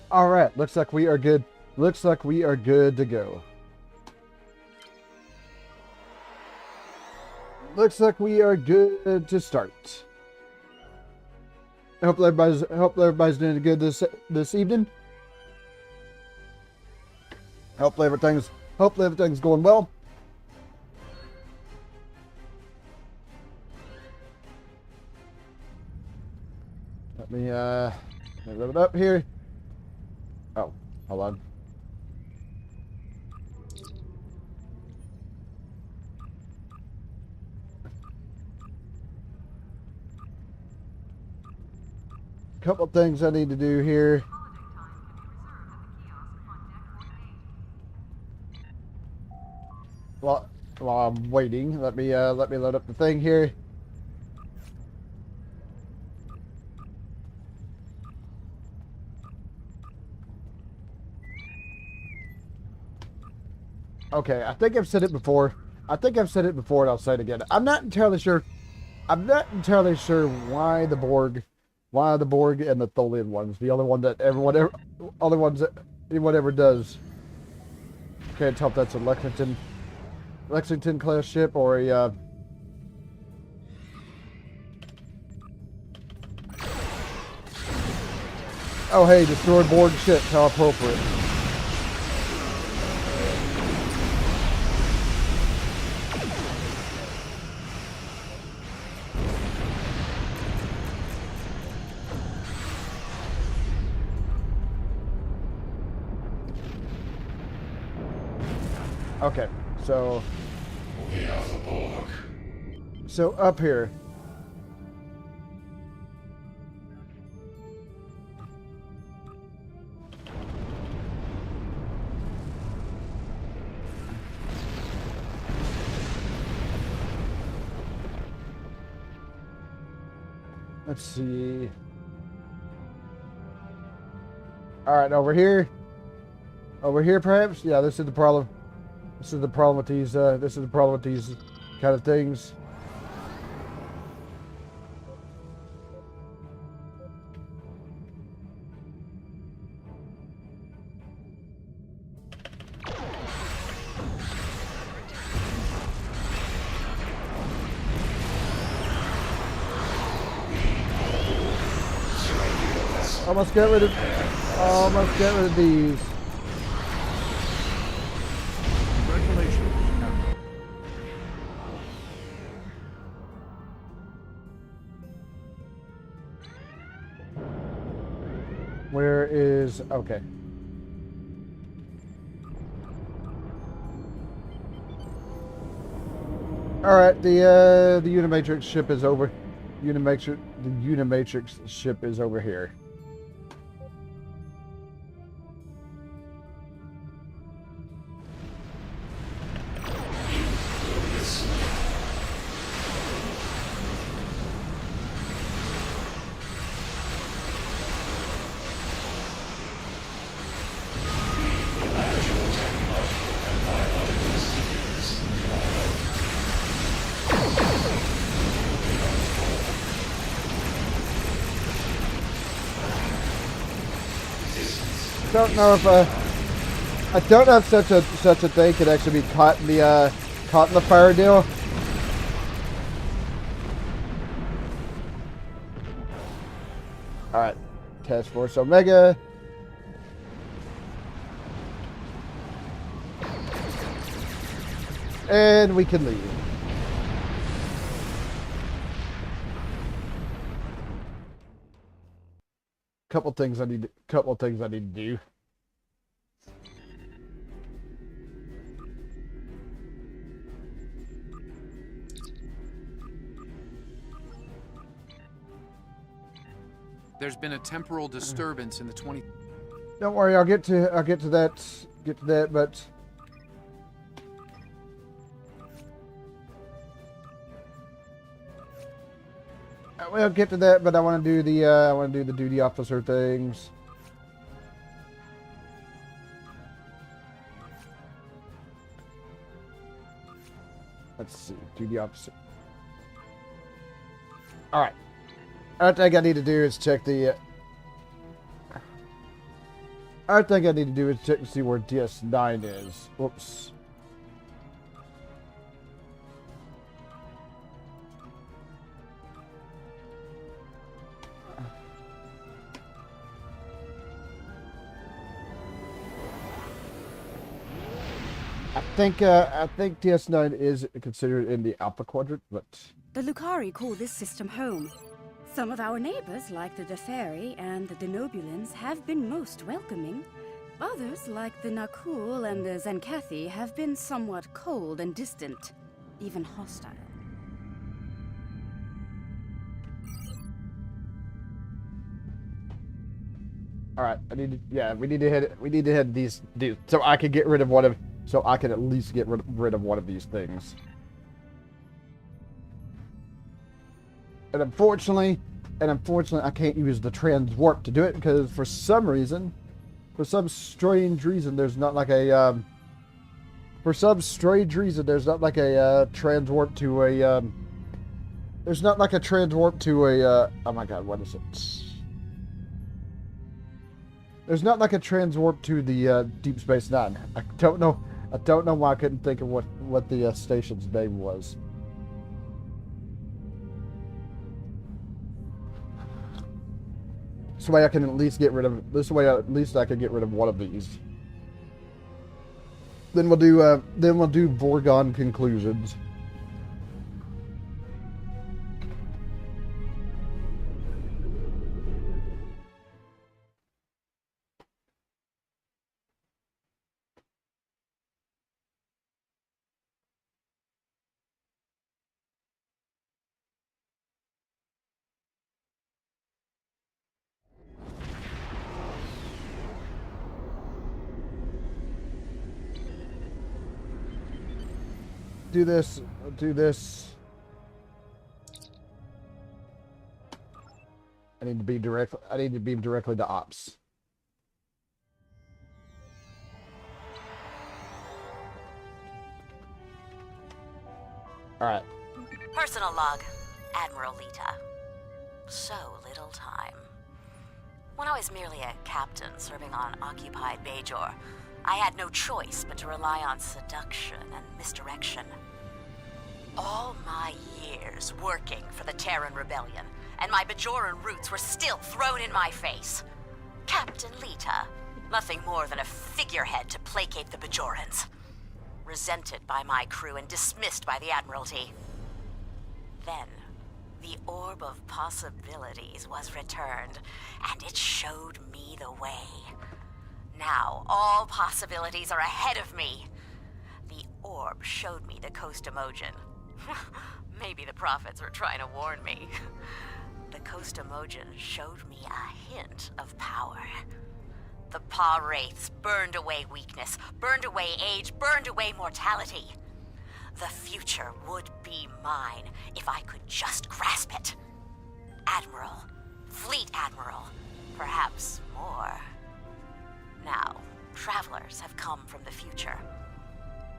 All right, looks like we are good. Looks like we are good to go. Looks like we are good to start. I hope everybody's doing good this evening. Hopefully everything's going well. Let me load it up here. Oh, hold on. Couple things I need to do here. While I'm waiting, let me load up the thing here. Okay, I think I've said it before. And I'll say it again. I'm not entirely sure why the Borg and the Tholian ones, the only one that anyone ever does. Can't tell if that's a Lexington class ship or a oh hey, destroyed Borg ship, how appropriate. Okay, so We are the Borg. so up here. Let's see. All right, over here. Over here, perhaps. Yeah, this is the problem. This is the problem with these. This is the problem with these kind of things. Almost get rid of these. Congratulations, Captain. Where is okay? All right, the Unimatrix ship is over. The Unimatrix ship is over here. Don't know if I don't know if such a thing could actually be caught in the fire deal. All right, Task Force Omega. And we can leave. Couple things I need to do. There's been a temporal disturbance in the 20. Don't worry, I'll get to that, but we'll get to that, but I want to do the duty officer things. Let's see, duty officer. All right. Other thing I need to do is check the I think I need to do is check to see where DS9 is. Whoops. I think DS9 is considered in the Alpha Quadrant, but The Lucari call this system home. Some of our neighbors, like the Deferi and the Denobulans, have been most welcoming. Others, like the Nakul and the Zenkathi, have been somewhat cold and distant, even hostile. all right. We need to head these dudes so I can get rid of one of, so I can at least get rid of one of these things. And unfortunately, I can't use the transwarp to do it because for some reason, for some strange reason, there's not like a transwarp to a there's not like a transwarp to a oh my god, what is it? There's not like a transwarp to the Deep Space Nine. I don't know why I couldn't think of what the station's name was. This way I can at least get rid of. This way at least I can get rid of one of these. Then we'll do Vorgon conclusions. Do this. I need to beam directly to ops. All right. Personal log, Admiral Lita. So little time. When I was merely a captain serving on occupied Bajor, I had no choice but to rely on seduction and misdirection. All my years working for the Terran Rebellion, and my Bajoran roots were still thrown in my face. Captain Lita, nothing more than a figurehead to placate the Bajorans. Resented by my crew and dismissed by the Admiralty. Then, the Orb of Possibilities was returned, and it showed me the way. Now, all possibilities are ahead of me. The orb showed me the Coast-Emogen. Maybe the prophets were trying to warn me. The Coast-Emogen showed me a hint of power. The Pa-wraiths burned away weakness, burned away age, burned away mortality. The future would be mine if I could just grasp it. Admiral, Fleet Admiral, perhaps more. Now, travelers have come from the future.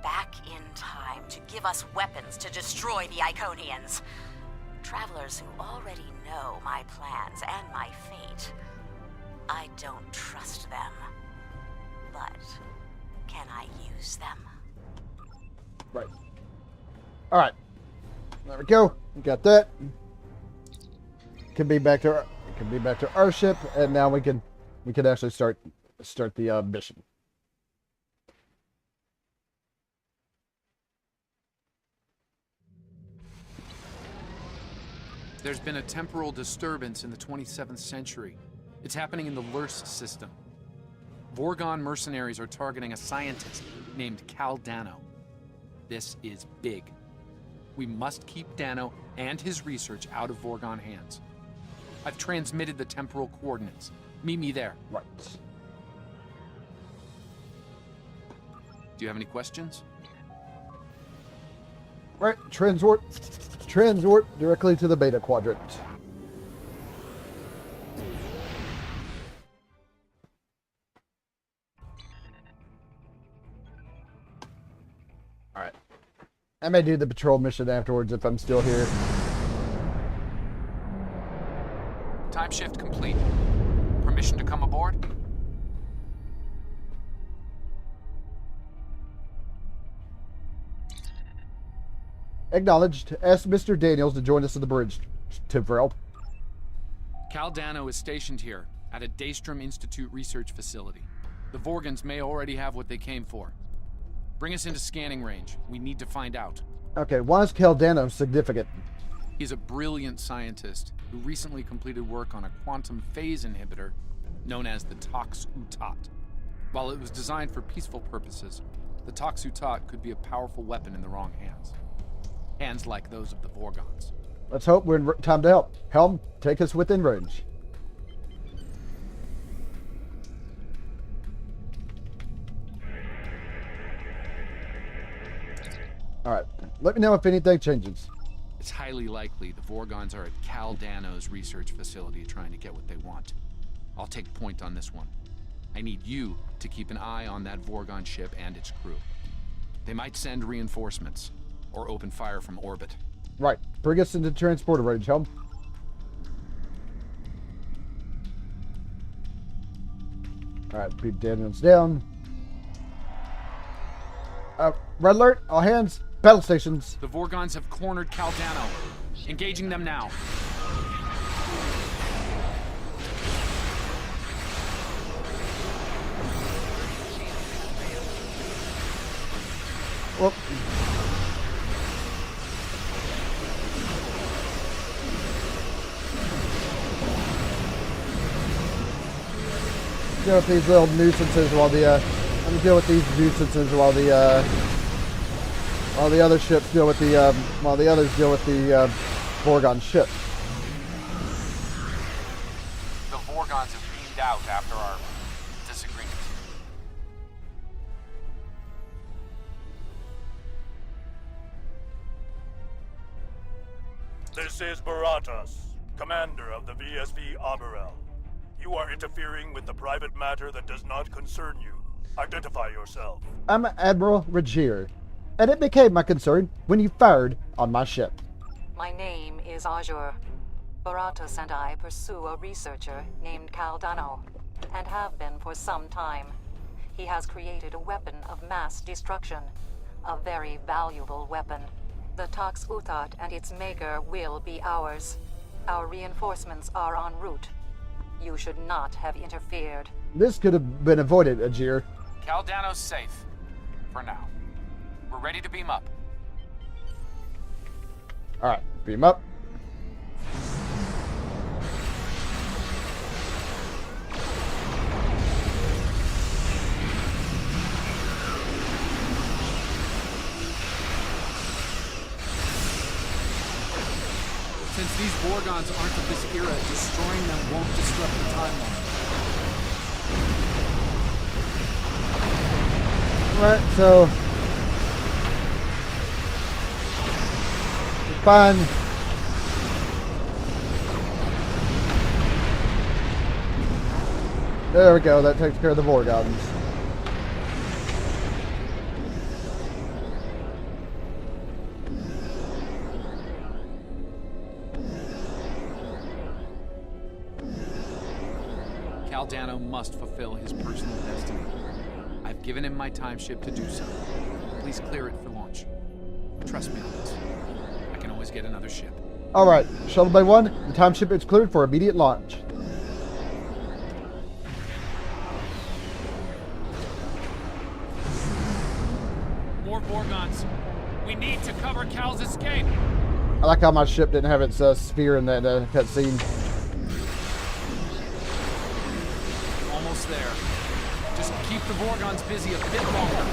Back in time to give us weapons to destroy the Iconians. Travelers who already know my plans and my fate. I don't trust them. But can I use them? Right. All right. There we go. We got that. Can be back to our ship, and now we can actually start the mission. There's been a temporal disturbance in the 27th century. It's happening in the Lurs system. Vorgon mercenaries are targeting a scientist named Cal Dano. This is big. We must keep Dano and his research out of Vorgon hands. I've transmitted the temporal coordinates. Meet me there. Right. Do you have any questions? Right. Transwarp directly to the Beta Quadrant. All right. I may do the patrol mission afterwards if I'm still here. Time shift complete. Permission to come aboard? Acknowledged. Ask Mr. Daniels to join us at the bridge, Tivrel. Cal Dano is stationed here at a Daystrom Institute research facility. The Vorgons may already have what they came for. Bring us into scanning range. We need to find out. Okay, why is Caldano significant? He's a brilliant scientist who recently completed work on a quantum phase inhibitor known as the Tox-Utat. While it was designed for peaceful purposes, the Tox-Utat could be a powerful weapon in the wrong hands. Hands like those of the Vorgons. Let's hope we're in time to help. Helm, take us within range. Alright, let me know if anything changes. It's highly likely the Vorgons are at Cal Dano's research facility trying to get what they want. I'll take point on this one. I need you to keep an eye on that Vorgon ship and its crew. They might send reinforcements, or open fire from orbit. Right, bring us into transporter range, Helm. Alright, beat Daniels down. Red alert, all hands, battle stations. The Vorgons have cornered Cal Dano. Engaging them now. Well, deal with these little nuisances while the let me deal with these nuisances while the other ships deal with the while the others deal with the Borgon ship. The Vorgons have beamed out after our disagreement. This is Baratas, commander of the VSV Aberel. You are interfering with the private matter that does not concern you. Identify yourself. I'm Admiral Rajir, and it became my concern when you fired on my ship. My name is Azure. Baratas and I pursue a researcher named Cal Dano, and have been for some time. He has created a weapon of mass destruction. A very valuable weapon. The Tox-Utat and its maker will be ours. Our reinforcements are en route. You should not have interfered. This could have been avoided, Ajir. Cal Dano's safe. For now. We're ready to beam up. Alright, beam up. Since these Vorgons aren't of this era, destroying them won't disrupt the timeline. Right, so fine. There we go, that takes care of the Vorgons. Cal Dano must fulfill his personal destiny. I've given him my time ship to do so. Please clear it for launch. Trust me on this. I can always get another ship. Alright, Shuttle Bay 1, the time ship is cleared for immediate launch. More Vorgons. We need to cover Cal's escape. I like how my ship didn't have its sphere in that cutscene. Almost there. Just keep the Vorgons busy a bit longer.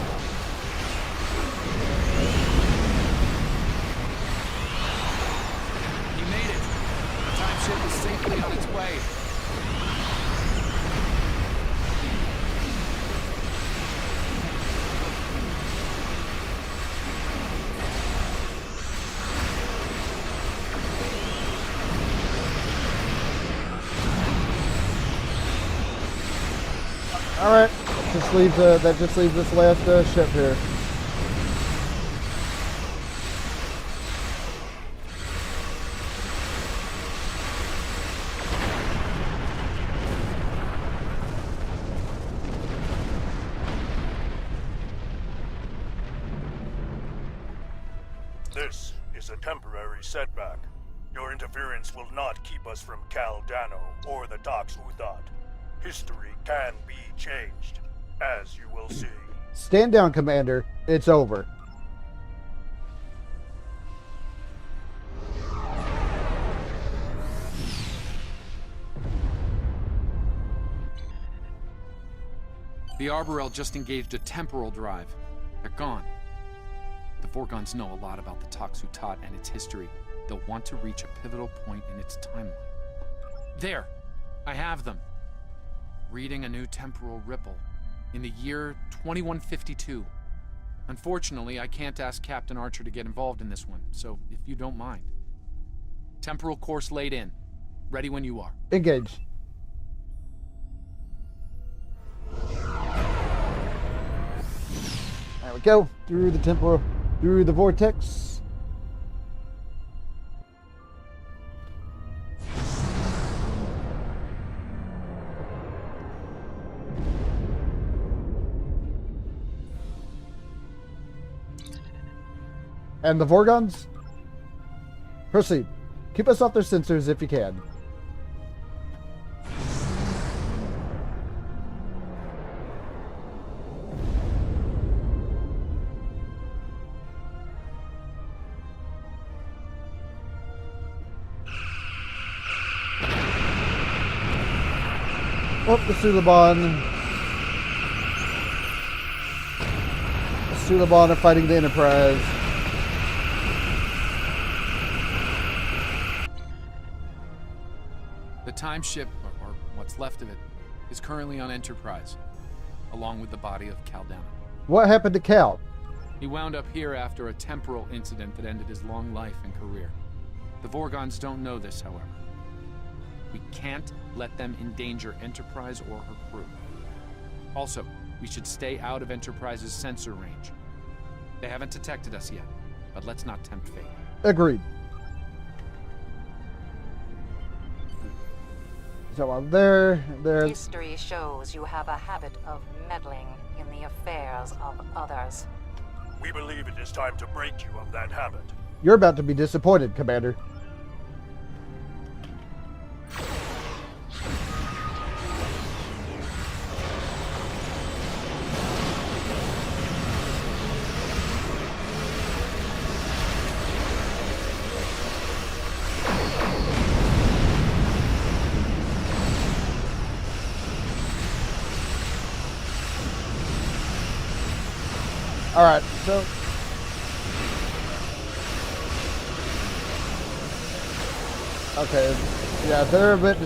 He made it. The time ship is safely on its way. Alright, that just leaves this last ship here. This is a temporary setback. Your interference will not keep us from Cal Dano or the Tox Uthat. History can be changed, as you will see. Stand down, Commander. It's over. The Arborel just engaged a temporal drive. They're gone. The Vorgons know a lot about the Tox Uthat and its history. They'll want to reach a pivotal point in its timeline. There! I have them. Reading a new temporal ripple. In the year 2152. Unfortunately, I can't ask Captain Archer to get involved in this one, so if you don't mind. Temporal course laid in. Ready when you are. Engage. There we go. Through the temporal, through the vortex. And the Vorgons? Proceed. Keep us off their sensors if you can. Oh, the Suliban. The Suliban are fighting the Enterprise. The time ship, or what's left of it, is currently on Enterprise, along with the body of Caldana. What happened to Cal? He wound up here after a temporal incident that ended his long life and career. The Vorgons don't know this, however. We can't let them endanger Enterprise or her crew. Also, we should stay out of Enterprise's sensor range. They haven't detected us yet, but let's not tempt fate. Agreed. So while there. History shows you have a habit of meddling in the affairs of others. We believe it is time to break you of that habit. You're about to be disappointed, Commander. All right, so okay, yeah, they're a bit.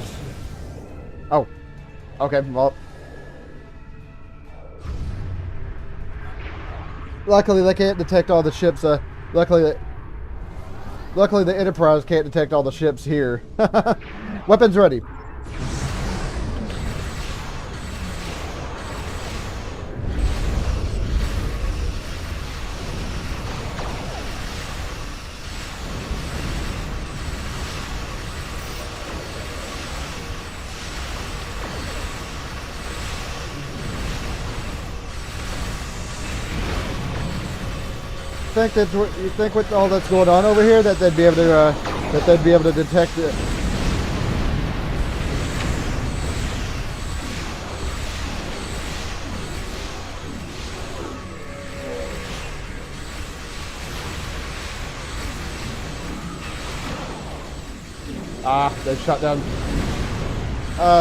Oh, okay. Well, luckily they can't detect all the ships. Luckily the Enterprise can't detect all the ships here. Weapons ready. You think with all that's going on over here that they'd be able to detect it? They shut down.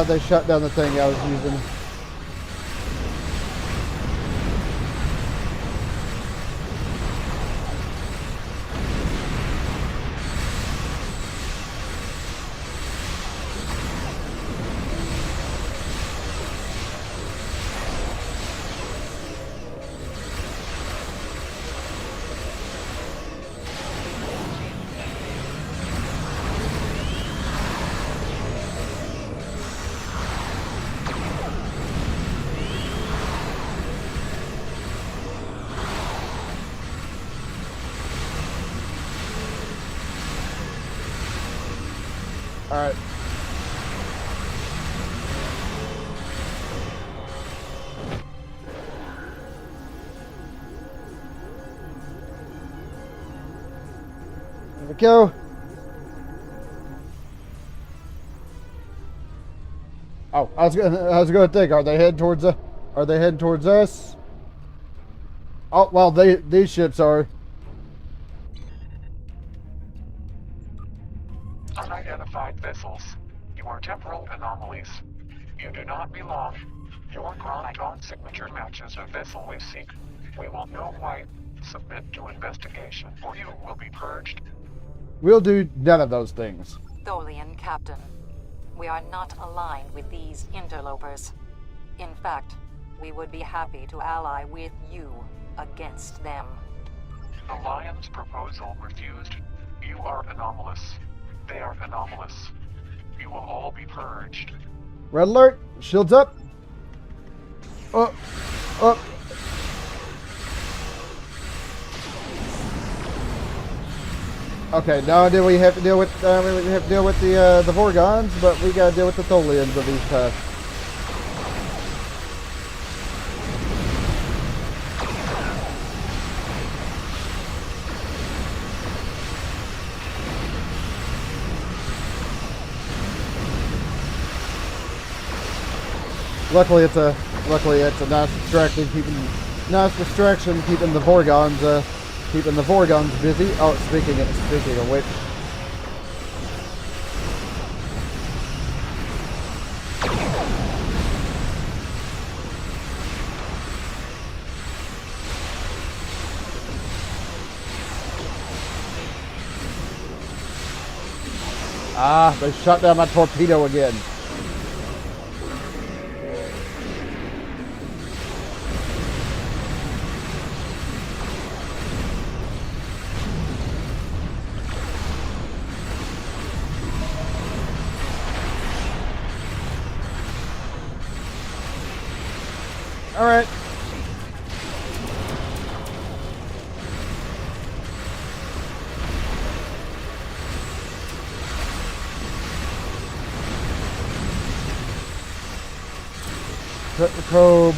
They shut down the thing I was using. All right. There we go. Oh, I was gonna think, are they heading towards us? Oh, well, these ships are. Unidentified vessels. You are temporal anomalies. You do not belong. Your chronogon signature matches a vessel we seek. We will know why. Submit to investigation, or you will be purged. We'll do none of those things. Tholian Captain, we are not aligned with these interlopers. In fact, we would be happy to ally with you against them. The Lion's proposal refused. You are anomalous. They are anomalous. You will all be purged. Red alert! Shields up! Up! Up! Okay, not only do we have to deal with the Vorgons, but we gotta deal with the Tholians of these times. Luckily, it's a nice distraction keeping the Vorgons busy. Oh, speaking of which, they shot down my torpedo again. All right. Cut the probe.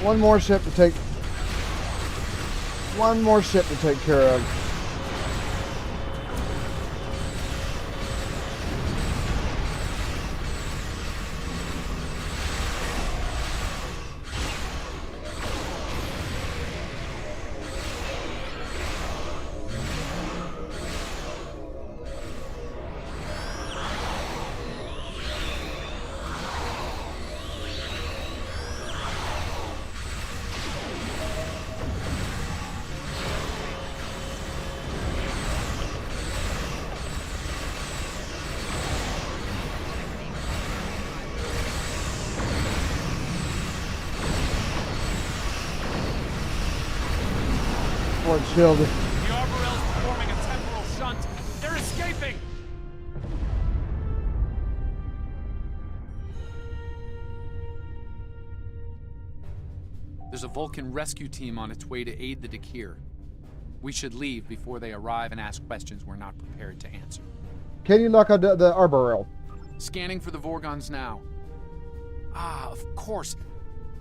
One more ship to take care of. Shield. The Arborel's performing a temporal shunt. They're escaping! There's a Vulcan rescue team on its way to aid the Dakir. We should leave before they arrive and ask questions we're not prepared to answer. Can you lock on the Arborel? Scanning for the Vorgons now. Ah, of course.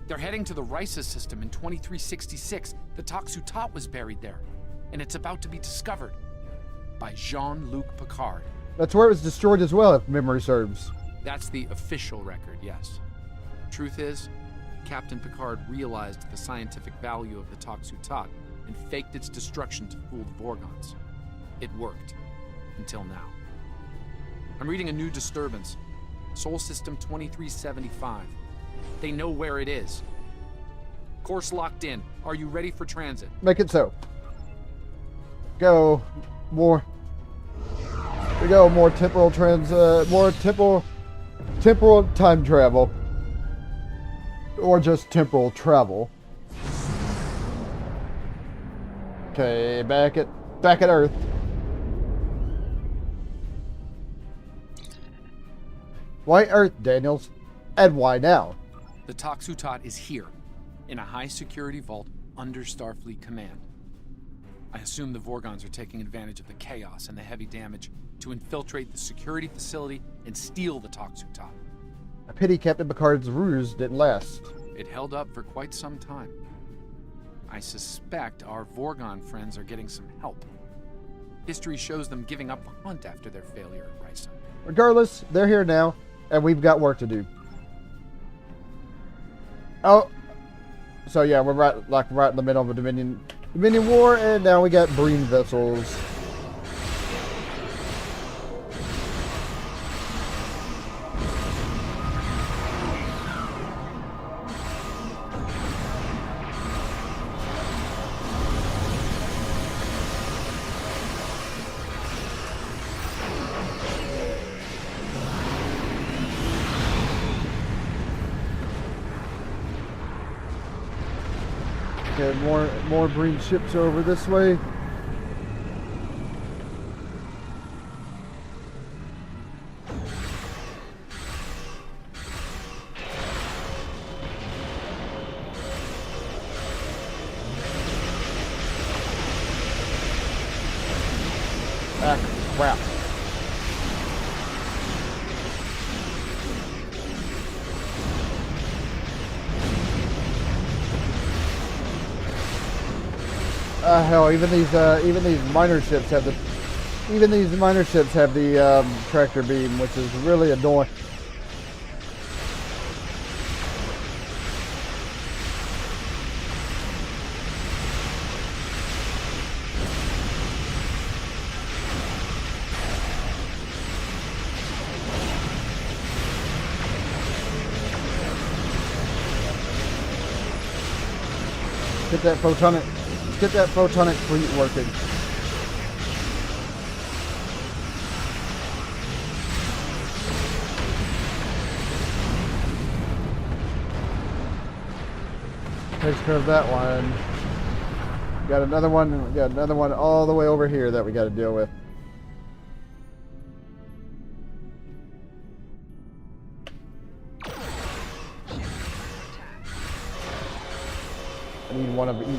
They're heading to the Risa system in 2366. The Toxutot was buried there, and it's about to be discovered by Jean-Luc Picard. That's where it was destroyed as well, if memory serves. That's the official record, yes. Truth is, Captain Picard realized the scientific value of the Toxutot and faked its destruction to fool the Vorgons. It worked. Until now. I'm reading a new disturbance. Sol System 2375. They know where it is. Course locked in. Are you ready for transit? Make it so. Go. More. We go. More temporal temporal time travel. Or just temporal travel. Okay, back at Earth. Why Earth, Daniels? And why now? The Toxutot is here, in a high-security vault under Starfleet command. I assume the Vorgons are taking advantage of the chaos and the heavy damage to infiltrate the security facility and steal the Toxutot. A pity Captain Picard's ruse didn't last. It held up for quite some time. I suspect our Vorgon friends are getting some help. History shows them giving up the hunt after their failure at Risa. Regardless, they're here now, and we've got work to do. Oh, so yeah, we're right in the middle of a Dominion war, and now we got Breen vessels. Okay, more Breen ships over this way. Ah, crap. Hell, even these minor ships have the tractor beam, which is really annoying. Get that photonic fleet working. Takes care of that one. Got another one. We got another one all the way over here that we got to deal with. I need one of each.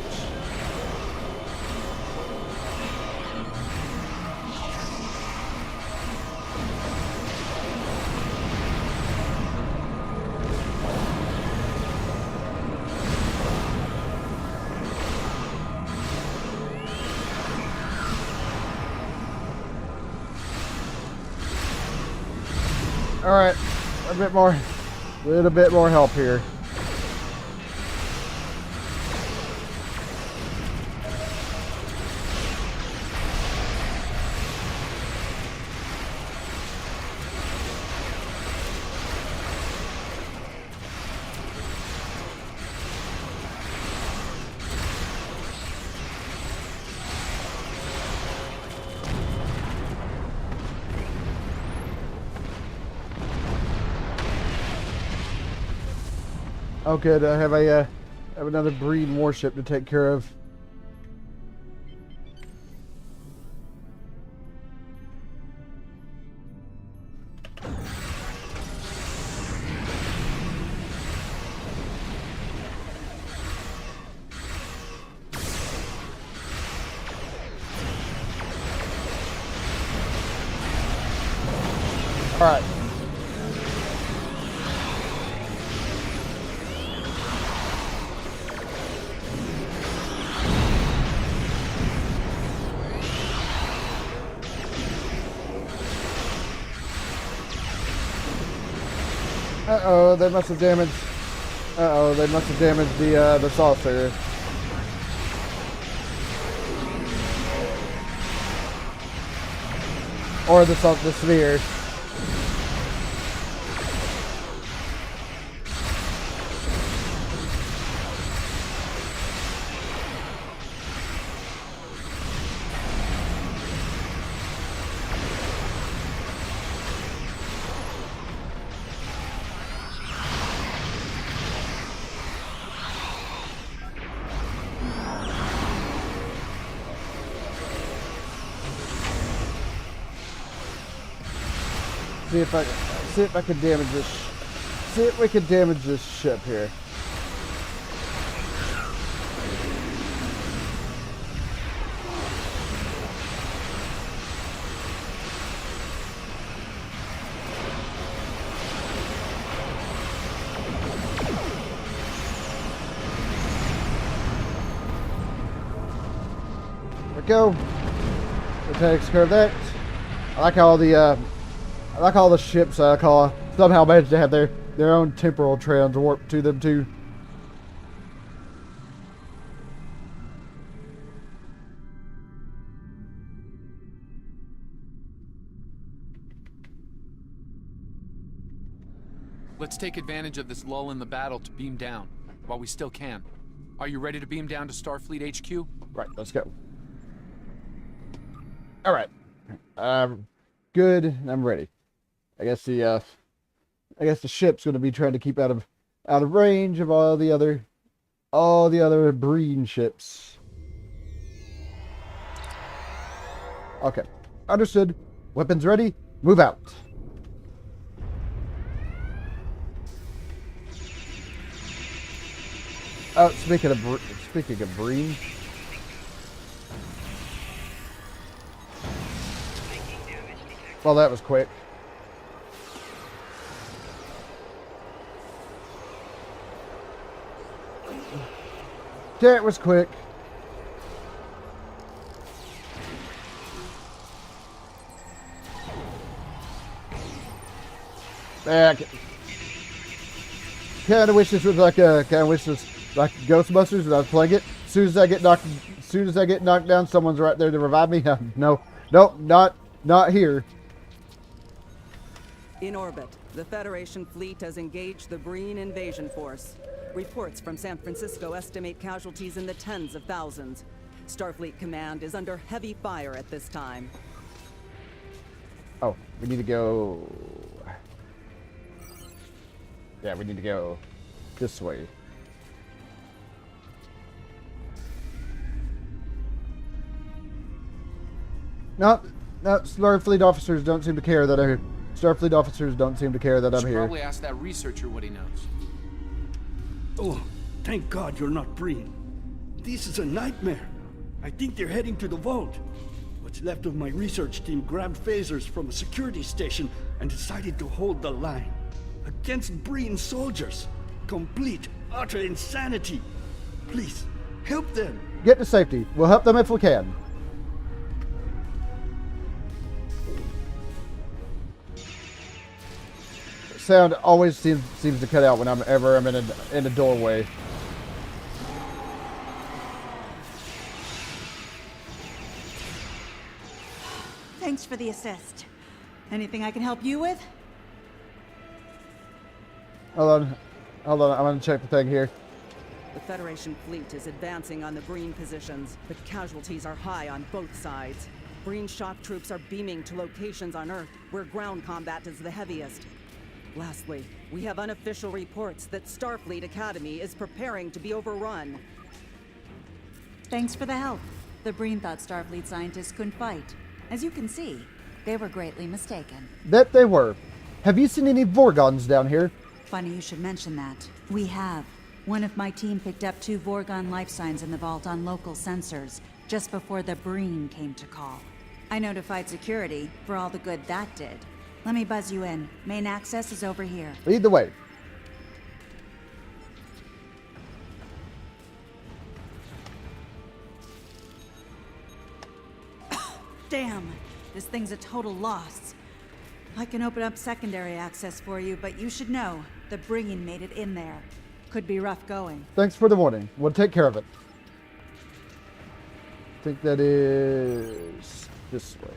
All right, a little bit more help here. Oh, good. I have another Breen warship to take care of. All right. Uh-oh, they must have damaged. Uh-oh, they must have damaged the saucer. Or the sphere. See if I can damage this. See if we can damage this ship here. go. It takes care of that. I like how the ships somehow managed to have their own temporal trends warped to them too. Let's take advantage of this lull in the battle to beam down, while we still can. Are you ready to beam down to Starfleet HQ? Right, let's go. Alright. Good, I'm ready. I guess the ship's gonna be trying to keep out of range of all the other Breen ships. Okay. Understood. Weapons ready. Move out. Oh, speaking of Breen. Well, that was quick. That was quick. Kind of wish this was like Ghostbusters when I was playing it. As soon as I get knocked down, someone's right there to revive me. No, not here. In orbit, the Federation fleet has engaged the Breen invasion force. Reports from San Francisco estimate casualties in the tens of thousands. Starfleet Command is under heavy fire at this time. Oh, we need to go... Yeah, we need to go this way. No, Starfleet officers don't seem to care that I'm here. Starfleet officers don't seem to care that I'm here. Probably ask that researcher what he knows. Oh, thank God you're not Breen. This is a nightmare. I think they're heading to the vault. What's left of my research team grabbed phasers from a security station and decided to hold the line. Against Breen soldiers. Complete, utter insanity. Please, help them. Get to safety. We'll help them if we can. Sound always seems to cut out when I'm in a doorway. Thanks for the assist. Anything I can help you with? Hold on. I'm gonna check the thing here. The Federation fleet is advancing on the Breen positions, but casualties are high on both sides. Breen shock troops are beaming to locations on Earth where ground combat is the heaviest. Lastly, we have unofficial reports that Starfleet Academy is preparing to be overrun. Thanks for the help. The Breen thought Starfleet scientists couldn't fight. As you can see, they were greatly mistaken. That they were. Have you seen any Vorgons down here? Funny you should mention that. We have. One of my team picked up 2 Vorgon life signs in the vault on local sensors, just before the Breen came to call. I notified security, for all the good that did. Let me buzz you in. Main access is over here. Lead the way. Damn, this thing's a total loss. I can open up secondary access for you, but you should know, the Breen made it in there. Could be rough going. Thanks for the warning. We'll take care of it. I think that is this way.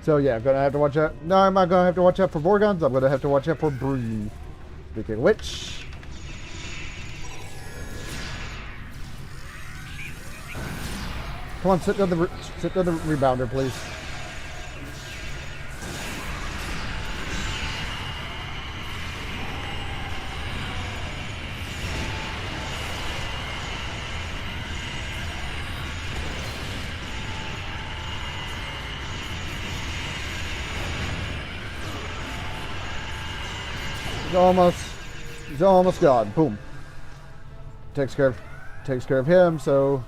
So yeah, I'm gonna have to watch out. No, I'm not gonna have to watch out for Vorgons. I'm gonna have to watch out for Breen. Speaking of which, come on, sit on the rebounder, please. He's almost gone. Boom. Takes care of him, so...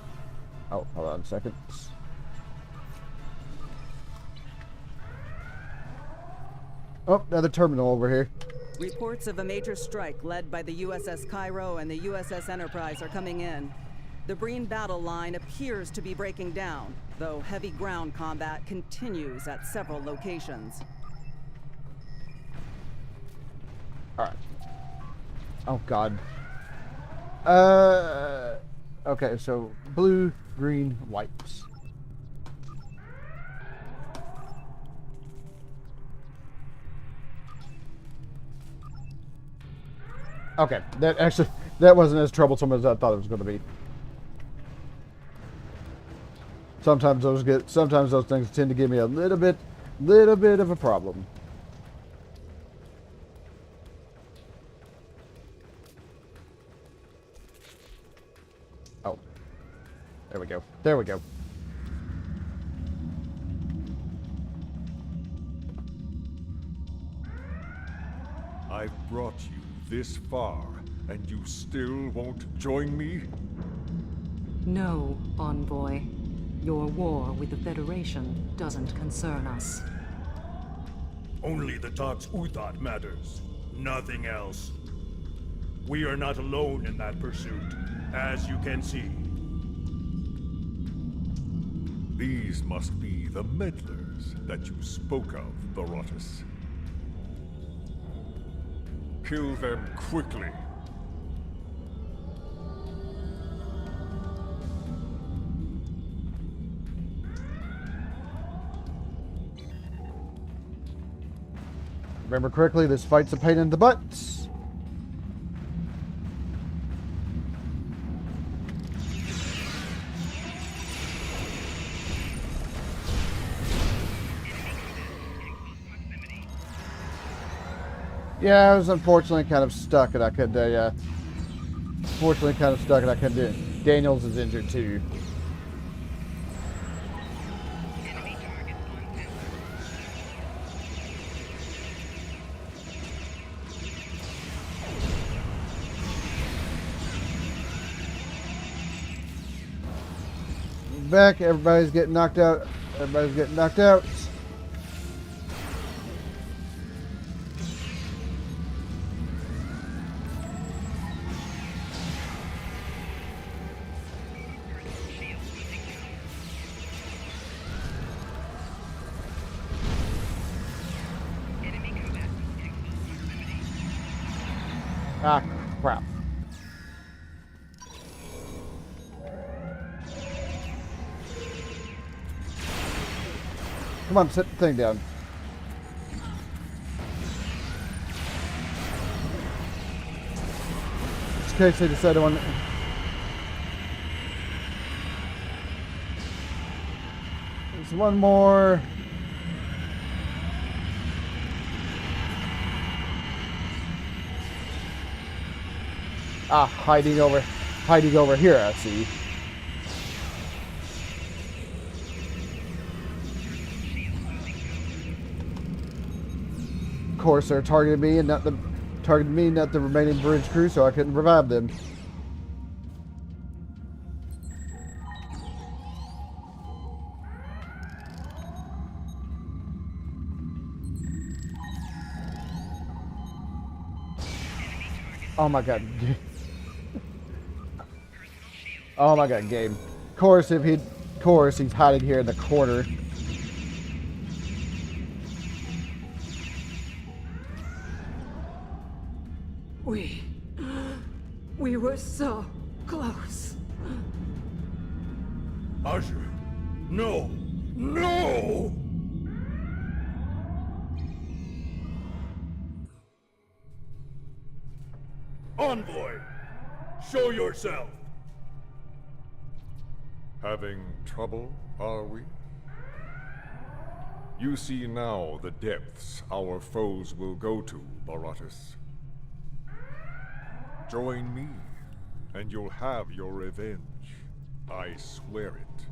Oh, hold on a second. Oh, another terminal over here. Reports of a major strike led by the USS Cairo and the USS Enterprise are coming in. The Breen battle line appears to be breaking down, though heavy ground combat continues at several locations. Alright. Oh, God. Okay, so blue, green, whites. Okay, that wasn't as troublesome as I thought it was going to be. Sometimes those things tend to give me a little bit of a problem. Oh. There we go. There we go. I've brought you this far, and you still won't join me? No, Envoy. Your war with the Federation doesn't concern us. Only the Tox Uthot matters. Nothing else. We are not alone in that pursuit, as you can see. These must be the meddlers that you spoke of, Baratus. Kill them quickly. Remember correctly, this fight's a pain in the butts. Yeah, I was unfortunately kind of stuck, and I couldn't. Unfortunately, kind of stuck, and I couldn't do it. Daniels is injured too. Back, everybody's getting knocked out. Everybody's getting knocked out. Ah, crap. Come on, set the thing down. Just in case they decide on. There's one more. Ah, hiding over here, I see. Of course, they're targeting me and not the remaining bridge crew, so I couldn't revive them. Oh my god. Oh my god, game. Of course, he's hiding here in the corner. We were so close. Azure, no! No! Envoy, show yourself! Having trouble, are we? You see now the depths our foes will go to, Baratus. Join me, and you'll have your revenge. I swear it.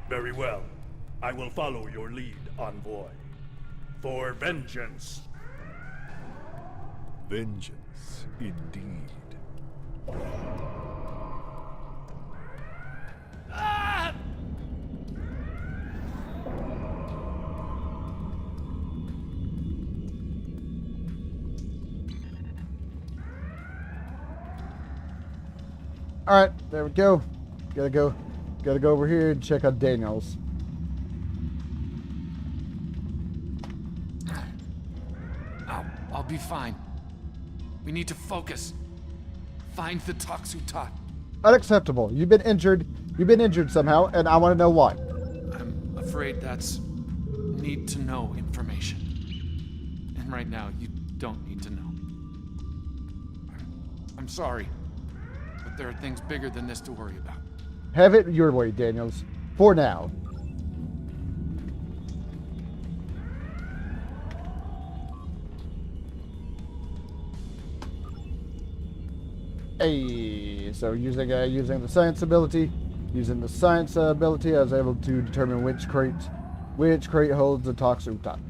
Very well. I will follow your lead, Envoy. For vengeance. Vengeance, indeed. Alright, there we go. Gotta go over here and check on Daniels. I'll be fine. We need to focus. Find the Toxutot. Unacceptable. You've been injured. You've been injured somehow, and I want to know why. I'm afraid that's need to know information. And right now, you don't need to know. I'm sorry, but there are things bigger than this to worry about. Have it your way, Daniels. For now. Hey, so using the science ability, I was able to determine which crate holds the Toxutot.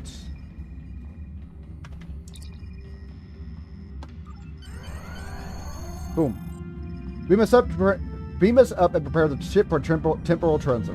Boom. Beam us up and prepare the ship for temporal transit.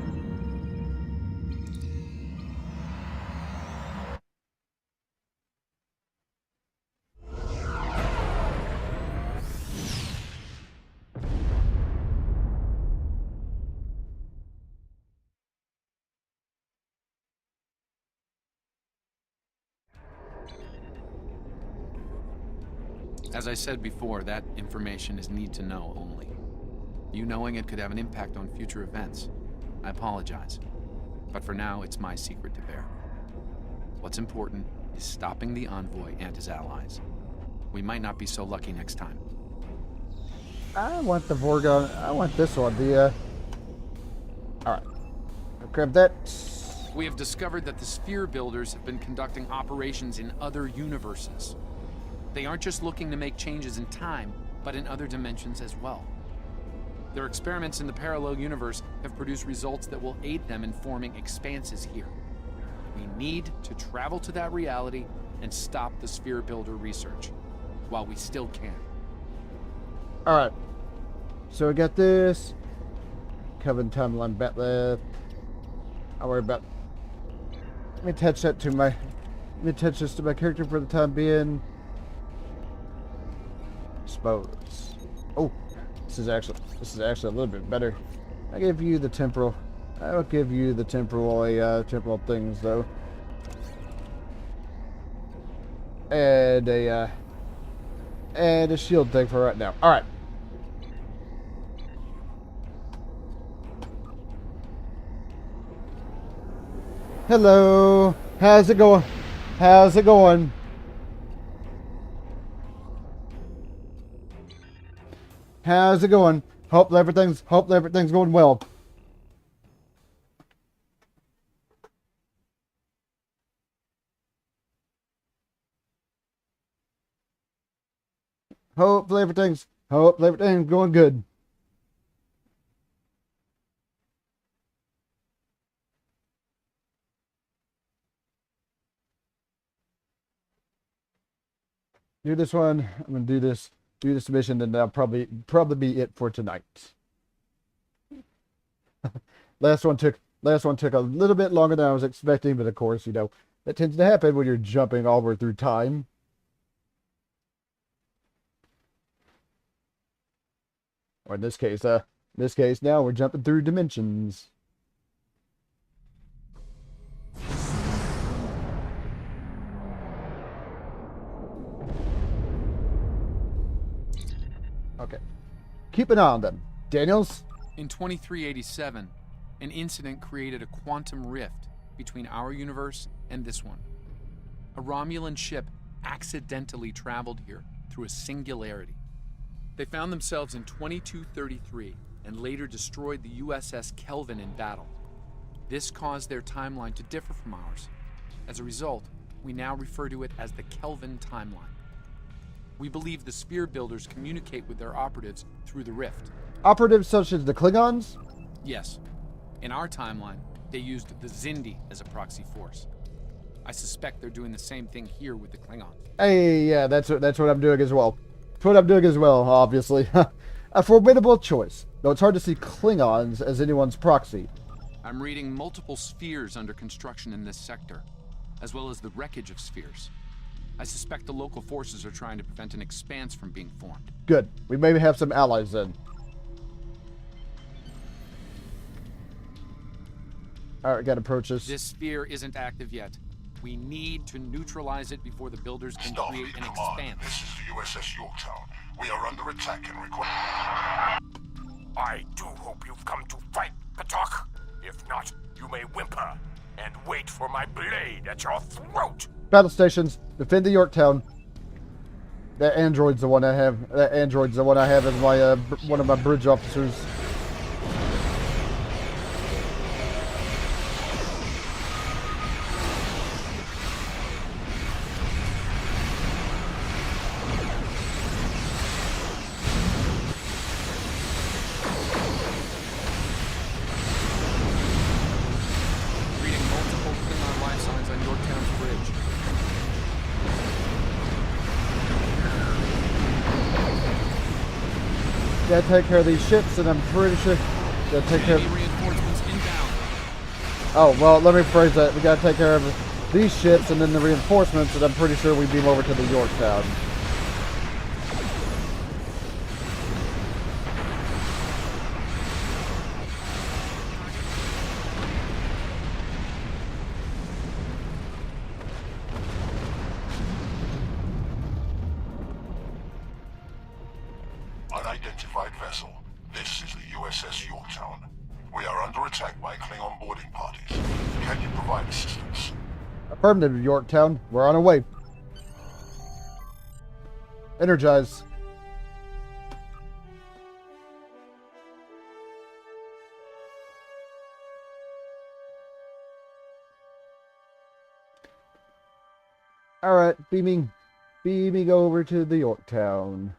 As I said before, that information is need to know only. You knowing it could have an impact on future events. I apologize. But for now, it's my secret to bear. What's important is stopping the Envoy and his allies. We might not be so lucky next time. I want the Vorgon. I want this one. Alright. Grab that. We have discovered that the Sphere Builders have been conducting operations in other universes. They aren't just looking to make changes in time, but in other dimensions as well. Their experiments in the parallel universe have produced results that will aid them in forming expanses here. We need to travel to that reality and stop the Sphere Builder research, while we still can. Alright. So we got this. Coven timeline batleth. I'll worry about. Let me attach this to my character for the time being. Suppose. Oh, this is actually a little bit better. I give you the temporal. I will give you the temporal things though. And a shield thing for right now. All right. Hello. How's it going? How's it going? How's it going? Hope everything's going well. Hopefully everything's going good. Do this one. I'm gonna do this mission, and that'll probably be it for tonight. Last one took a little bit longer than I was expecting, but of course, that tends to happen when you're jumping all the way through time. Or in this case, now we're jumping through dimensions. Okay. Keep an eye on them. Daniels? In 2387, an incident created a quantum rift between our universe and this one. A Romulan ship accidentally traveled here through a singularity. They found themselves in 2233 and later destroyed the USS Kelvin in battle. This caused their timeline to differ from ours. As a result, we now refer to it as the Kelvin timeline. We believe the Sphere Builders communicate with their operatives through the rift. Operatives such as the Klingons? Yes. In our timeline, they used the Xindi as a proxy force. I suspect they're doing the same thing here with the Klingons. Hey, yeah, that's what I'm doing as well. That's what I'm doing as well, obviously. A formidable choice, though it's hard to see Klingons as anyone's proxy. I'm reading multiple spheres under construction in this sector, as well as the wreckage of spheres. I suspect the local forces are trying to prevent an expanse from being formed. Good. We maybe have some allies then. Alright, gotta approach this. This sphere isn't active yet. We need to neutralize it before the builders can create an expanse. This is the USS Yorktown. We are under attack and require... I do hope you've come to fight, Patok. If not, you may whimper and wait for my blade at your throat. Battle stations, defend the Yorktown. That android's the one I have. That android's the one I have as my one of my bridge officers. Reading multiple Klingon life signs on Yorktown's bridge. Gotta take care of these ships, and I'm pretty sure gotta take care of... Enemy reinforcements inbound. Oh, well, let me phrase that. We gotta take care of these ships and then the reinforcements, and I'm pretty sure we beam over to the Yorktown. Unidentified vessel. This is the USS Yorktown. We are under attack by Klingon boarding parties. Can you provide assistance? Affirmative, Yorktown. We're on our way. Energize. Alright, beaming over to the Yorktown.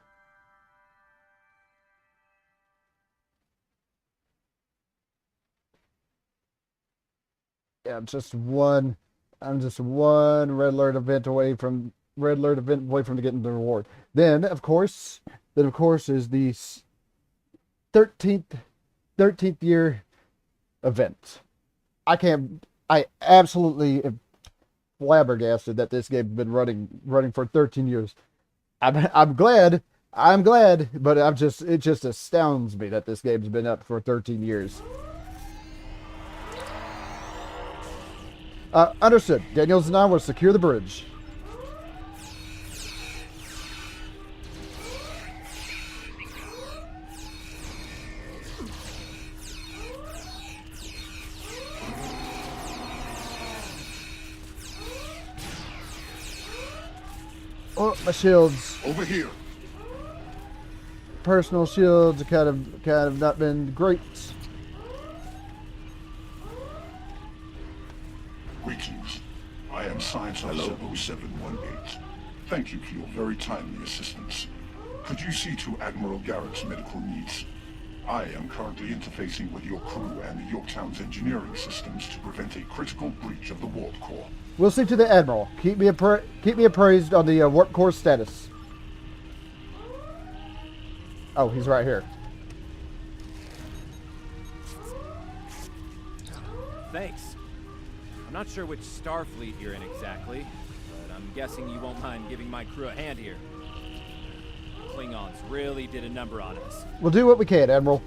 Yeah, I'm just one red alert event away from getting the reward. Then of course is the 13th year event. I absolutely am flabbergasted that this game's been running for 13 years. I'm glad, but it just astounds me that this game's been up for 13 years. Understood. Daniels and I will secure the bridge. Oh, my shields. Over here. Personal shields have kind of not been great. Greetings. I am Scientist 0718. Thank you for your very timely assistance. Could you see to Admiral Garrett's medical needs? I am currently interfacing with your crew and the Yorktown's engineering systems to prevent a critical breach of the warp core. We'll see to the Admiral. Keep me appraised on the warp core status. Oh, he's right here. Thanks. I'm not sure which Starfleet you're in exactly, but I'm guessing you won't mind giving my crew a hand here. Klingons really did a number on us. We'll do what we can, Admiral.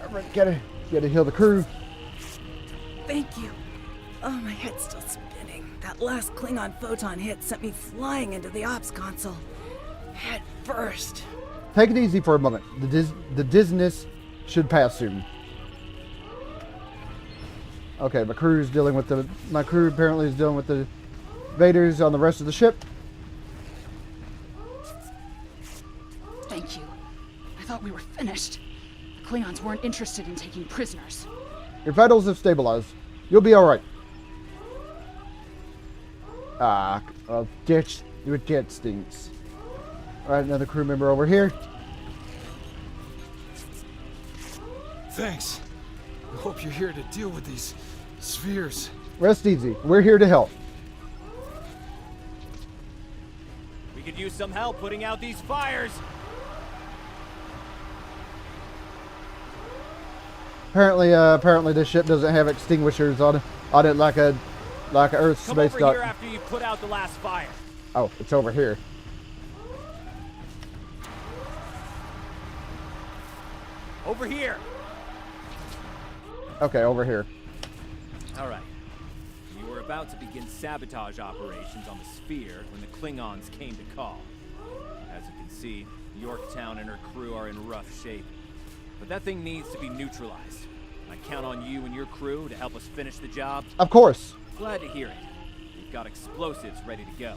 Alright, gotta heal the crew. Thank you. Oh, my head's still spinning. That last Klingon photon hit sent me flying into the ops console. Head first. Take it easy for a moment. The dizziness should pass soon. Okay, my crew apparently is dealing with the invaders on the rest of the ship. Thank you. I thought we were finished. The Klingons weren't interested in taking prisoners. Your vitals have stabilized. You'll be alright. Your jet stinks. Alright, another crew member over here. Thanks. I hope you're here to deal with these spheres. Rest easy. We're here to help. We could use some help putting out these fires. Apparently this ship doesn't have extinguishers on it like a Earth Come space over dock. here after you put out the last fire. Oh, it's over here. Over here! Okay, over here. Alright. You were about to begin sabotage operations on the sphere when the Klingons came to call. As you can see, Yorktown and her crew are in rough shape. But that thing needs to be neutralized. I count on you and your crew to help us finish the job. Of course. Glad to hear it. We've got explosives ready to go.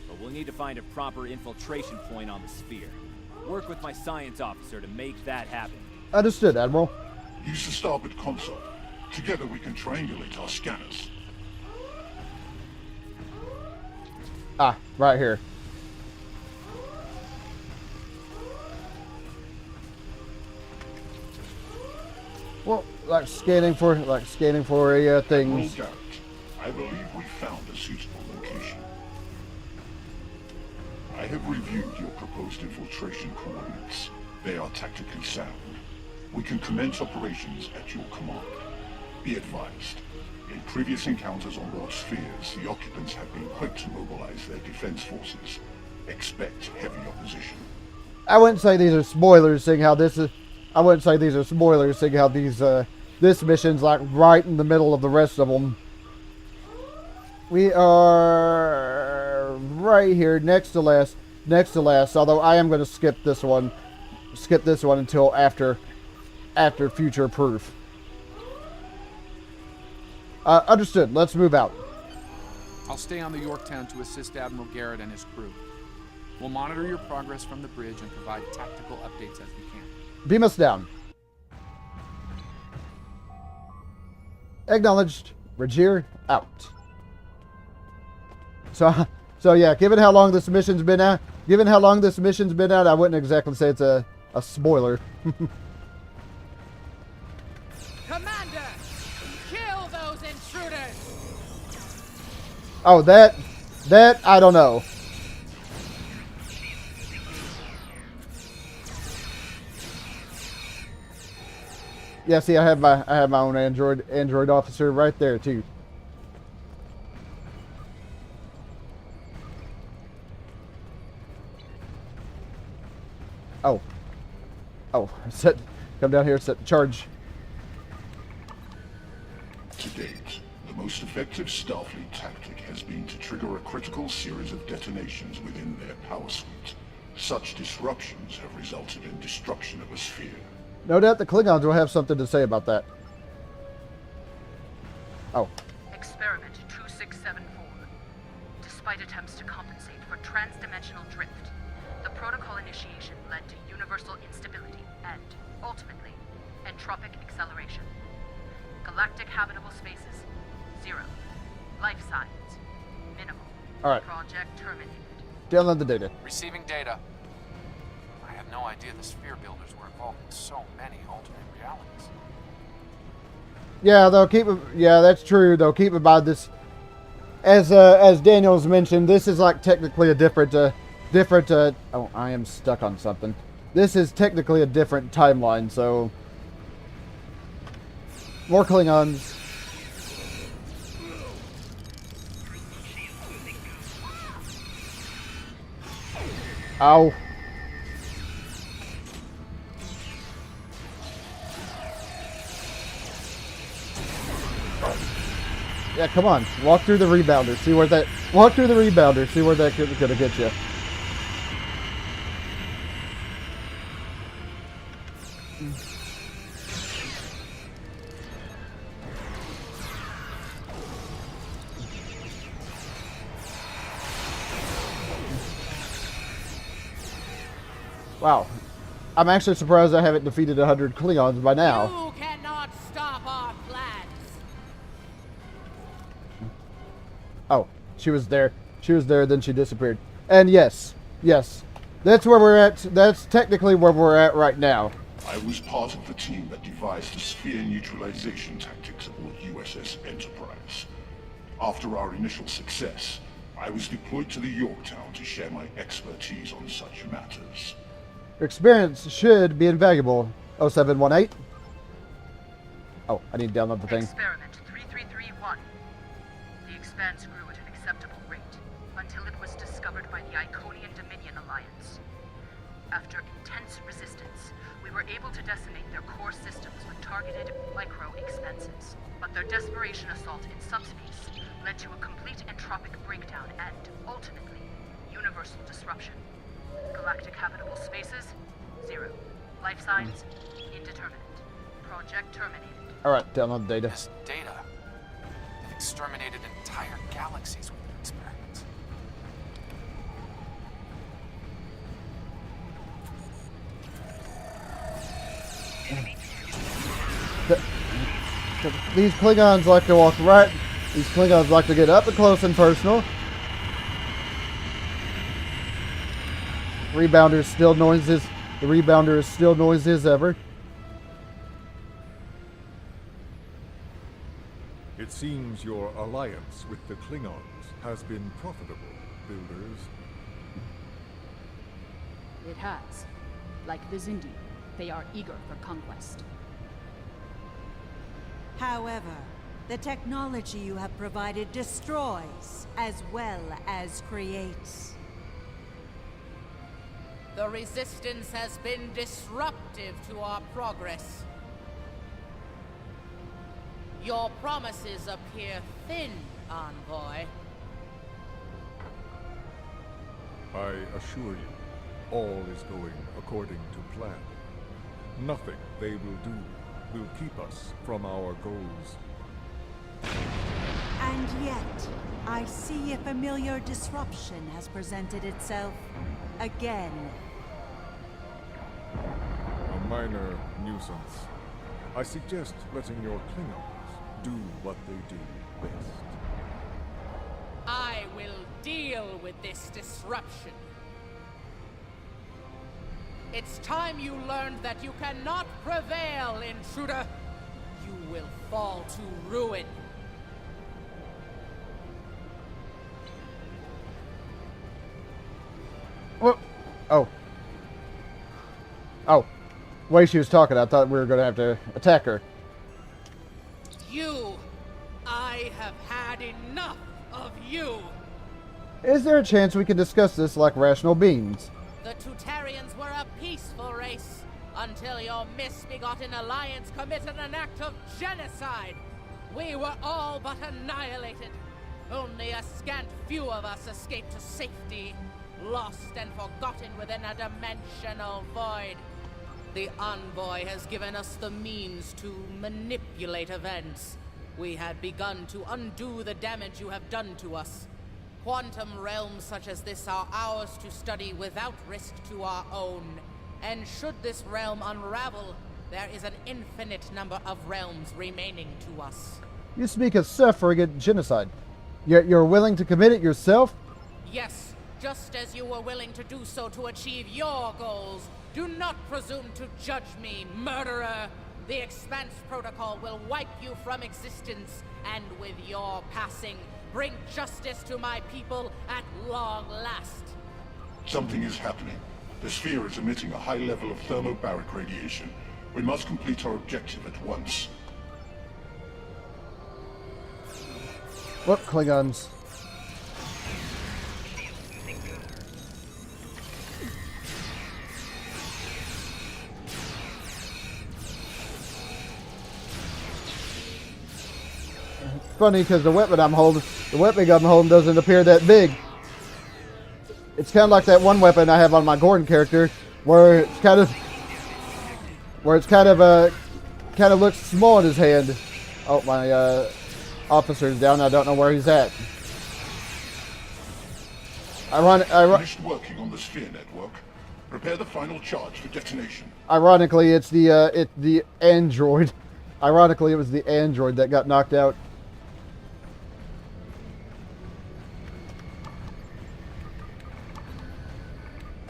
But we'll need to find a proper infiltration point on the sphere. Work with my science officer to make that happen. Understood, Admiral. Use the starboard console. Together we can triangulate our scanners. Ah, right here. Well, like scanning for a thing. Admiral Garrett, I believe we found a suitable location. I have reviewed your proposed infiltration coordinates. They are tactically sound. We can commence operations at your command. Be advised, in previous encounters on board spheres, the occupants have been quick to mobilize their defense forces. Expect heavy opposition. I wouldn't say these are spoilers, seeing how this is. I wouldn't say these are spoilers, seeing how these this mission's like right in the middle of the rest of them. We are right here, next to last. Although I am going to skip this one until after future proof. Understood. Let's move out. I'll stay on the Yorktown to assist Admiral Garrett and his crew. We'll monitor your progress from the bridge and provide tactical updates as we can. Beam us down. Acknowledged. Regier out. So yeah, given how long this mission's been out, I wouldn't exactly say it's a spoiler. Commander, kill those intruders. Oh, that I don't know. Yeah, see, I have my own android officer right there too. Oh, come down here, set charge. To date, the most effective Starfleet tactic has been to trigger a critical series of detonations within their power suite. Such disruptions have resulted in destruction of a sphere. No doubt the Klingons will have something to say about that. Oh. Experiment 2674. Despite attempts to compensate for transdimensional drift, the protocol initiation led to universal instability and, ultimately, entropic acceleration. Galactic habitable spaces, 0. Life signs, minimal. Alright. Project terminated. Download the data. Receiving data. I had no idea the sphere builders were involved in so many alternate realities. Yeah, that's true. Though keep in mind this, as Daniel's mentioned, this is like technically a different. Oh, I am stuck on something. This is technically a different timeline, so more Klingons. Ow. Yeah, come on. Walk through the rebounder. See where that gonna get you. Wow. I'm actually surprised I haven't defeated 100 Klingons by now. You cannot stop our plans. Oh, she was there. Then she disappeared. And yes. That's where we're at. That's technically where we're at right now. I was part of the team that devised the sphere neutralization tactics aboard USS Enterprise. After our initial success, I was deployed to the Yorktown to share my expertise on such matters. Your experience should be invaluable. 0718. Oh, I need to download the thing. Experiment 3331. The Expanse grew at an acceptable rate until it was discovered by the Iconian Dominion Alliance. After intense resistance, we were able to decimate their core systems with targeted micro-expanses. But their desperation assault in subspace led to a complete entropic breakdown and, ultimately, universal disruption. Galactic habitable spaces, 0. Life signs, indeterminate. Project terminated. Alright, download data. This data. They've exterminated entire galaxies with their experiments. These Klingons like to walk right. These Klingons like to get up and close and personal. Rebounder is still noises. The rebounder is still noisy as ever. It seems your alliance with the Klingons has been profitable, builders. It has. Like the Zindi, they are eager for conquest. However, the technology you have provided destroys as well as creates. The Resistance has been disruptive to our progress. Your promises appear thin, Envoy. I assure you, all is going according to plan. Nothing they will do will keep us from our goals. And yet, I see a familiar disruption has presented itself again. A minor nuisance. I suggest letting your Klingons do what they do best. I will deal with this disruption. It's time you learned that you cannot prevail, intruder. You will fall to ruin. Whoa. Oh. Oh. The way she was talking, I thought we were going to have to attack her. You! I have had enough of you! Is there a chance we can discuss this like rational beings? The Tutarians were a peaceful race until your misbegotten alliance committed an act of genocide. We were all but annihilated. Only a scant few of us escaped to safety, lost and forgotten within a dimensional void. The Envoy has given us the means to manipulate events. We had begun to undo the damage you have done to us. Quantum realms such as this are ours to study without risk to our own. And should this realm unravel, there is an infinite number of realms remaining to us. You speak of suffering and genocide. Yet you're willing to commit it yourself? Yes, just as you were willing to do so to achieve your goals. Do not presume to judge me, murderer! The Expanse Protocol will wipe you from existence, and with your passing, bring justice to my people at long last. Something is happening. The sphere is emitting a high level of thermobaric radiation. We must complete our objective at once. What Klingons? Funny because the weapon I'm holding doesn't appear that big. It's kind of like that one weapon I have on my Gordon character, where it's kind of looks small in his hand. Oh, my officer's down. I don't know where he's at. Finished working on the sphere network. Prepare the final charge for detonation. Ironically, it's the android. Ironically, it was the android that got knocked out.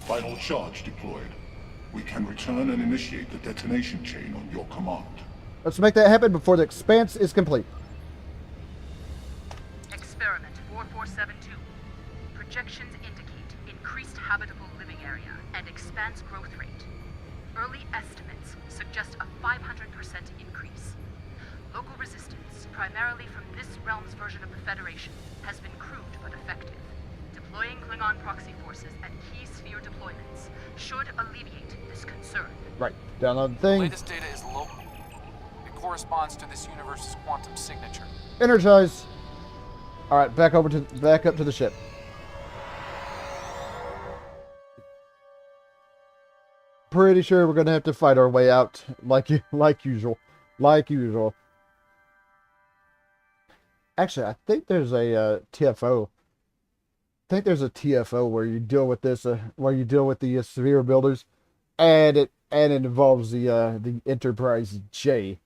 Final charge deployed. We can return and initiate the detonation chain on your command. Let's make that happen before the Expanse is complete. Experiment 4472. Projections indicate increased habitable living area and Expanse growth rate. Early estimates suggest a 500% increase. Local resistance, primarily from this realm's version of the Federation, has been crude but effective, deploying Klingon proxy forces at key sphere sphere deployments should alleviate this concern. Right. Download the The thing. latest data is local. It corresponds to this universe's quantum signature. Energize. All right, back up to the ship. Pretty sure we're gonna have to fight our way out, like usual. Actually, I think there's a TFO. I think there's a TFO where you deal with this, where you deal with the sphere builders, and it involves the Enterprise J.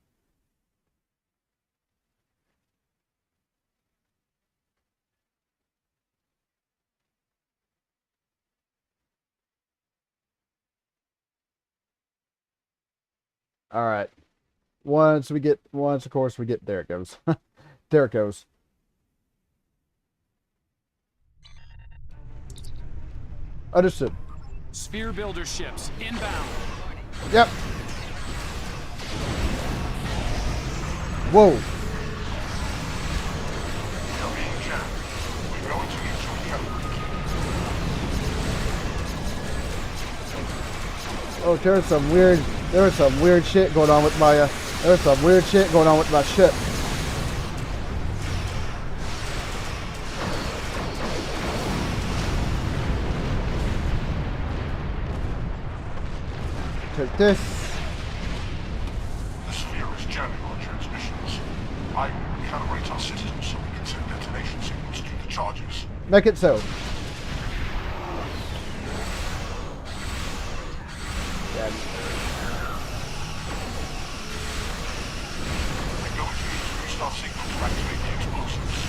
All right. Once of course we get, there it goes. There it goes. Understood. Sphere builder ships inbound. Yep. Whoa. Oh, there's some weird shit going on with my ship. Take this. The sphere is jamming our transmissions. I will recalibrate our system so we can send detonation signals to the charges. Make it so. Yeah. We're going to need to boost our signal to activate the explosives.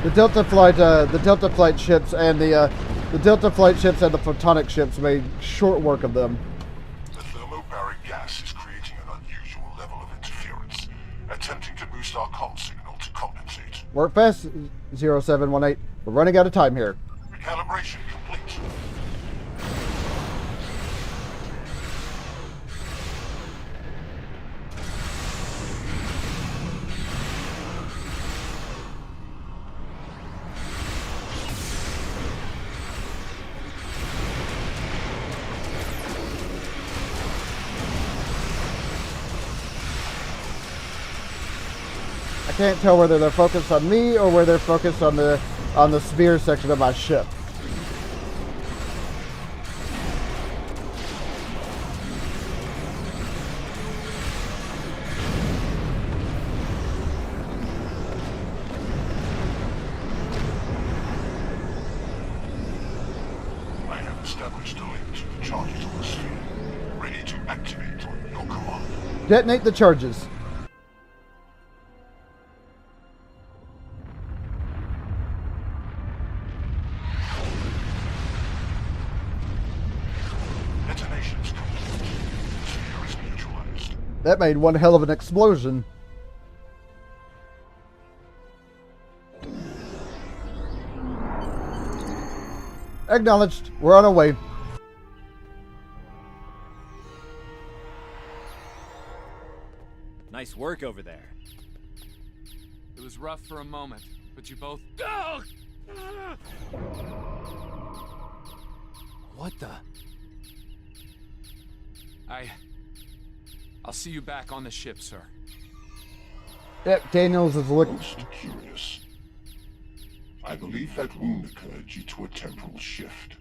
The Delta Flight ships and the photonic ships made short work of them. The thermobaric gas is creating an unusual level of interference, attempting to boost our comm signal to compensate. Work fast, 0718. We're running out of time here. Recalibration complete. I can't tell whether they're focused on me or whether they're focused on the sphere section of my ship. I have established a link to the charges on the sphere, ready to activate on your command. Detonate the charges. Detonations complete. The sphere is neutralized. That made one hell of an explosion. Acknowledged. We're on our way. Nice work over there. It was rough for a moment, but you both... What the? I'll see you back on the ship, sir. Yep, Daniels is looking... Most curious. I believe that wound occurred due to a temporal shift.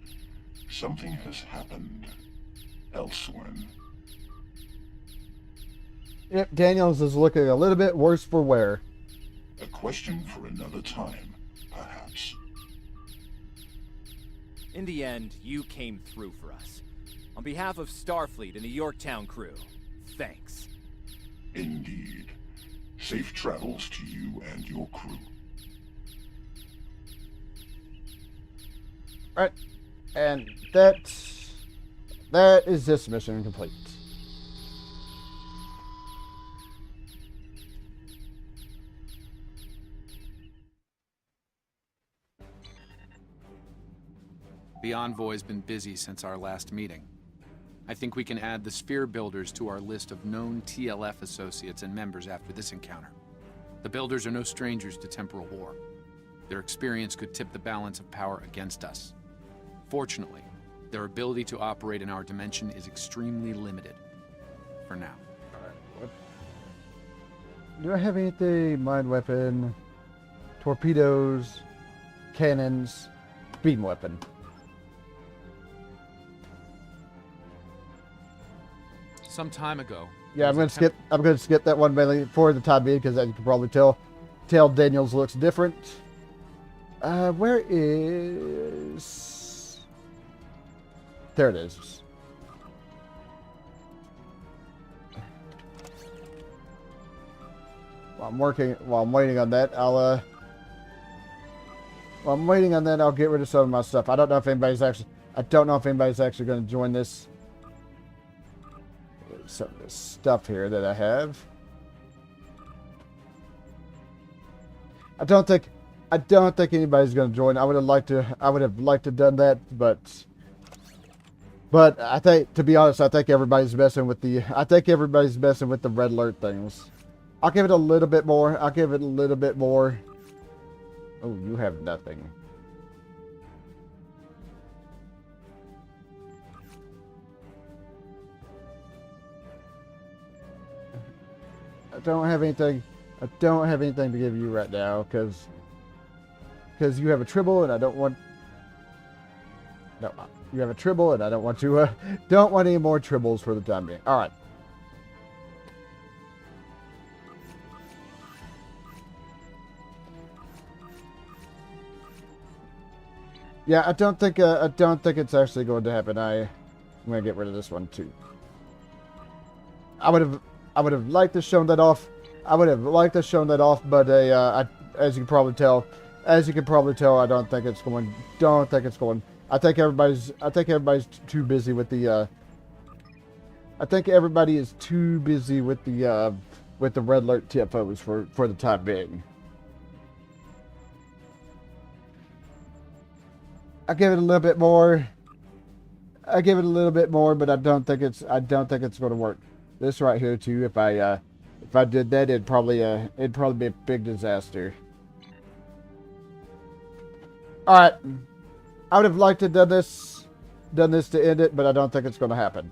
Something has happened elsewhere. Yep, Daniels is looking a little bit worse for wear. A question for another time, perhaps. In the end, you came through for us. On behalf of Starfleet and the Yorktown crew, thanks. Indeed. Safe travels to you and your crew. Right, and that is this mission complete. The envoy's been busy since our last meeting. I think we can add the Sphere Builders to our list of known TLF associates and members after this encounter. The Builders are no strangers to temporal war. Their experience could tip the balance of power against us. Fortunately, their ability to operate in our dimension is extremely limited. For now. Do I have anything? Mind weapon, torpedoes, cannons, beam weapon. Some time ago. Yeah, I'm gonna skip that one mainly for the time being because as you can probably tell Daniel's looks different. Where is? There it is. While I'm waiting on that, I'll get rid of some of my stuff. I don't know if anybody's actually going to join this. Some of this stuff here that I have. I don't think anybody's going to join. I would have liked to done that, but I think, to be honest, I think everybody's messing with the red alert things. I'll give it a little bit more. Oh, you have nothing. I don't have anything to give you right now because you have a tribble and I don't want. No, you have a tribble and I don't want to. Don't want any more tribbles for the time being. All right. Yeah, I don't think it's actually going to happen. I'm gonna get rid of this one too. I would have liked to shown that off. But as you can probably tell, I don't think it's going. I think everybody's too busy with the. I think everybody is too busy with the red alert TFOs for the time being. I give it a little bit more. But I don't think it's going to work. This right here too. If I did that, it'd probably be a big disaster. All right, I would have liked to done this to end it, but I don't think it's going to happen.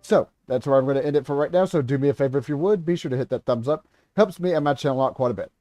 So that's where I'm going to end it for right now. So do me a favor if you would, be sure to hit that thumbs up. Helps me and my channel out quite a bit.